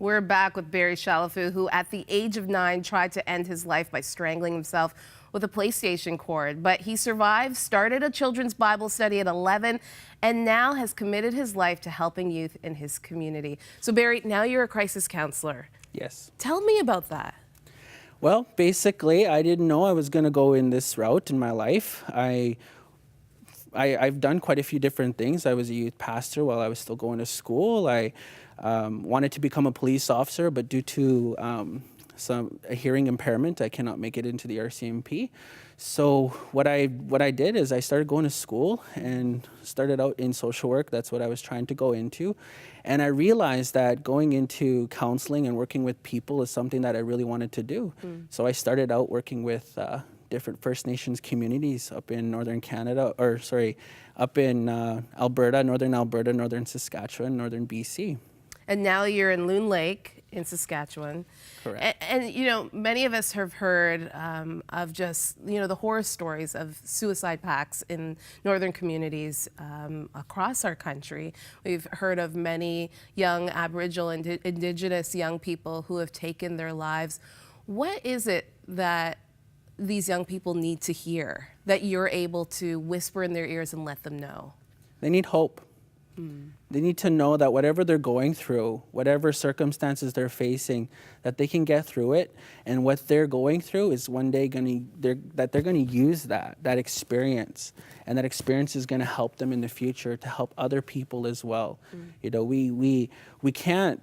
We're back with Barry Chalifoux, who at the age of 9 tried to end his life by strangling himself with a PlayStation cord. But he survived, started a children's Bible study at 11, and now has committed his life to helping youth in his community. So Barry, now you're a crisis counselor. Yes. Tell me about that. Well, basically, I didn't know I was going to go in this route in my life. I've done quite a few different things. I was a youth pastor while I was still going to school. I wanted to become a police officer, but due to a hearing impairment, I cannot make it into the RCMP. So what I did is I started going to school and started out in social work. That's what I was trying to go into. And I realized that going into counseling and working with people is something that I really wanted to do. So I started out working with different First Nations communities up in northern Canada, up in Alberta, northern Saskatchewan, northern BC. And now you're in Loon Lake in Saskatchewan. Correct. And you know, many of us have heard of just, the horror stories of suicide pacts in northern communities across our country. We've heard of many young Aboriginal and Indigenous young people who have taken their lives. What is it that these young people need to hear that you're able to whisper in their ears and let them know? They need hope. They need to know that whatever they're going through, whatever circumstances they're facing, that they can get through it. And what they're going through is one day they're going to use that experience, and that experience is going to help them in the future to help other people as well. We can't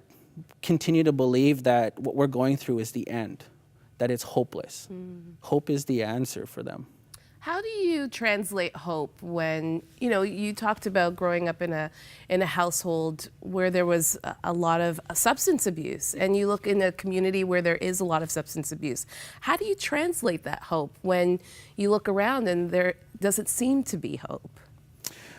continue to believe that what we're going through is the end, that it's hopeless. Hope is the answer for them. How do you translate hope when, you talked about growing up in a household where there was a lot of substance abuse, and you look in a community where there is a lot of substance abuse. How do you translate that hope when you look around and there doesn't seem to be hope?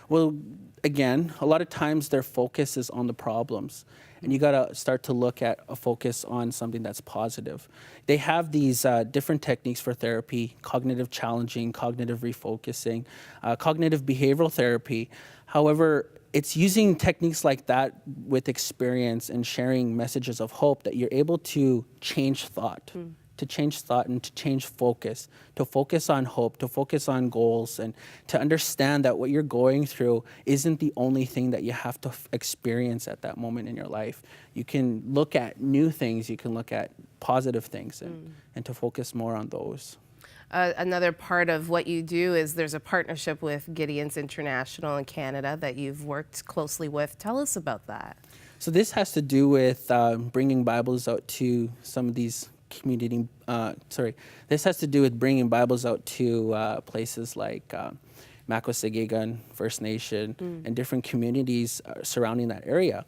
Well, again, a lot of times their focus is on the problems. And you got to start to look at a focus on something that's positive. They have these different techniques for therapy: cognitive challenging, cognitive refocusing, cognitive behavioral therapy. However, it's using techniques like that with experience and sharing messages of hope that you're able to change thought. To change thought and to change focus, to focus on hope, to focus on goals, and to understand that what you're going through isn't the only thing that you have to experience at that moment in your life. You can look at new things, you can look at positive things, and to focus more on those. Another part of what you do is there's a partnership with Gideons International in Canada that you've worked closely with. Tell us about that. So this has to do with bringing Bibles out to some of these this has to do with bringing Bibles out to places like Makwesagegwan First Nation and different communities surrounding that area.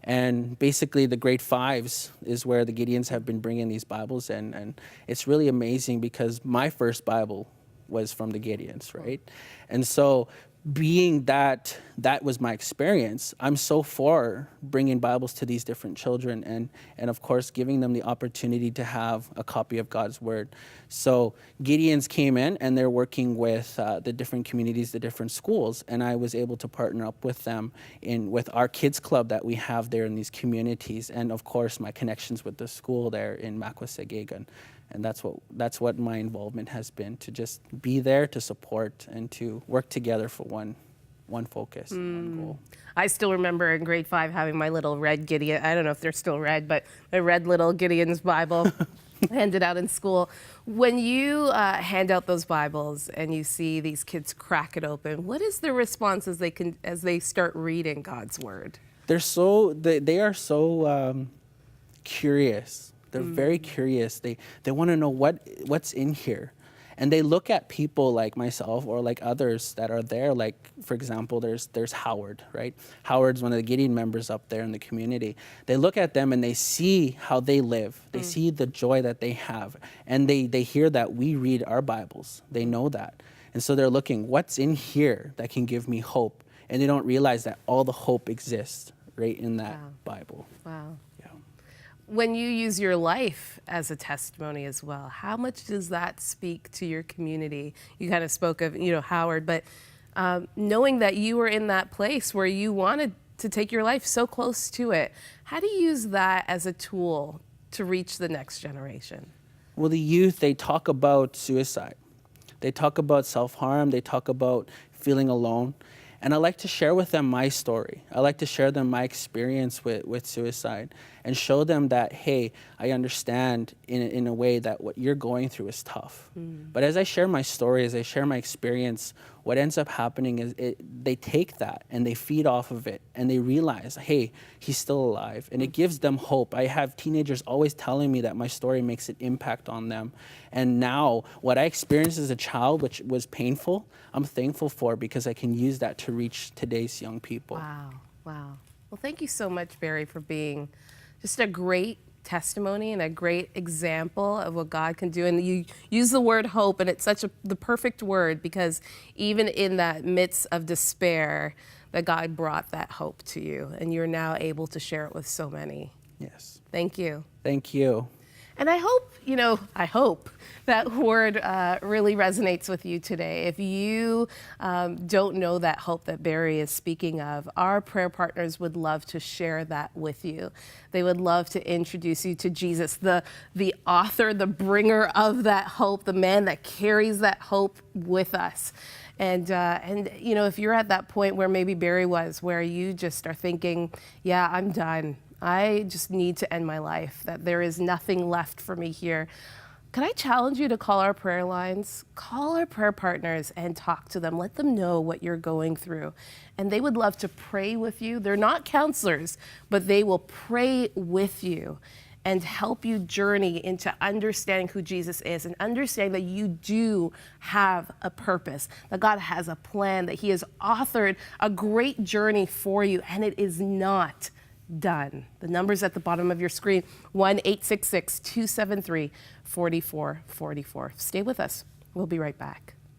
And basically the grade 5s is where the Gideons have been bringing these Bibles in. And it's really amazing because my first Bible was from the Gideons, right? And so being that was my experience, I'm so for bringing Bibles to these different children and of course giving them the opportunity to have a copy of God's Word. So Gideons came in and they're working with the different communities, the different schools, and I was able to partner up with them with our kids club that we have there in these communities, and of course my connections with the school there in Makwesagegwan. And that's what my involvement has been, to just be there to support and to work together for one focus, one goal. I still remember in grade 5 having my little red Gideon, I don't know if they're still red, but my red little Gideon's Bible handed out in school. When you hand out those Bibles and you see these kids crack it open, what is their response as they start reading God's Word? They are so curious. They're very curious. They want to know what's in here. And they look at people like myself or like others that are there. Like, for example, there's Howard, right? Howard's one of the Gideon members up there in the community. They look at them and they see how they live. They see the joy that they have. And they hear that we read our Bibles. They know that. And so they're looking, what's in here that can give me hope? And they don't realize that all the hope exists right in that Bible. Wow. When you use your life as a testimony as well, how much does that speak to your community? You kind of spoke of, Howard, but knowing that you were in that place where you wanted to take your life so close to it. How do you use that as a tool to reach the next generation? Well, the youth, they talk about suicide. They talk about self-harm. They talk about feeling alone. And I like to share with them my story. I like to share them my experience with suicide and show them that, hey, I understand in a way that what you're going through is tough. But as I share my story, as I share my experience, what ends up happening is they take that and they feed off of it and they realize, hey, he's still alive. And it gives them hope. I have teenagers always telling me that my story makes an impact on them. And now what I experienced as a child, which was painful, I'm thankful for because I can use that to reach today's young people. Wow, wow. Well, thank you so much, Barry, for being just a great testimony and a great example of what God can do. And you use the word hope, and it's the perfect word, because even in that midst of despair, that God brought that hope to you, and you're now able to share it with so many. Yes. Thank you. Thank you. And I hope that word really resonates with you today. If you don't know that hope that Barry is speaking of, our prayer partners would love to share that with you. They would love to introduce you to Jesus, the author, the bringer of that hope, the man that carries that hope with us. And if you're at that point where maybe Barry was, where you just are thinking, yeah, I'm done. I just need to end my life, that there is nothing left for me here. Could I challenge you to call our prayer lines? Call our prayer partners and talk to them. Let them know what you're going through. And they would love to pray with you. They're not counselors, but they will pray with you and help you journey into understanding who Jesus is and understanding that you do have a purpose, that God has a plan, that He has authored a great journey for you, and it is not done. The number's at the bottom of your screen, 1-866-273-4444. Stay with us. We'll be right back.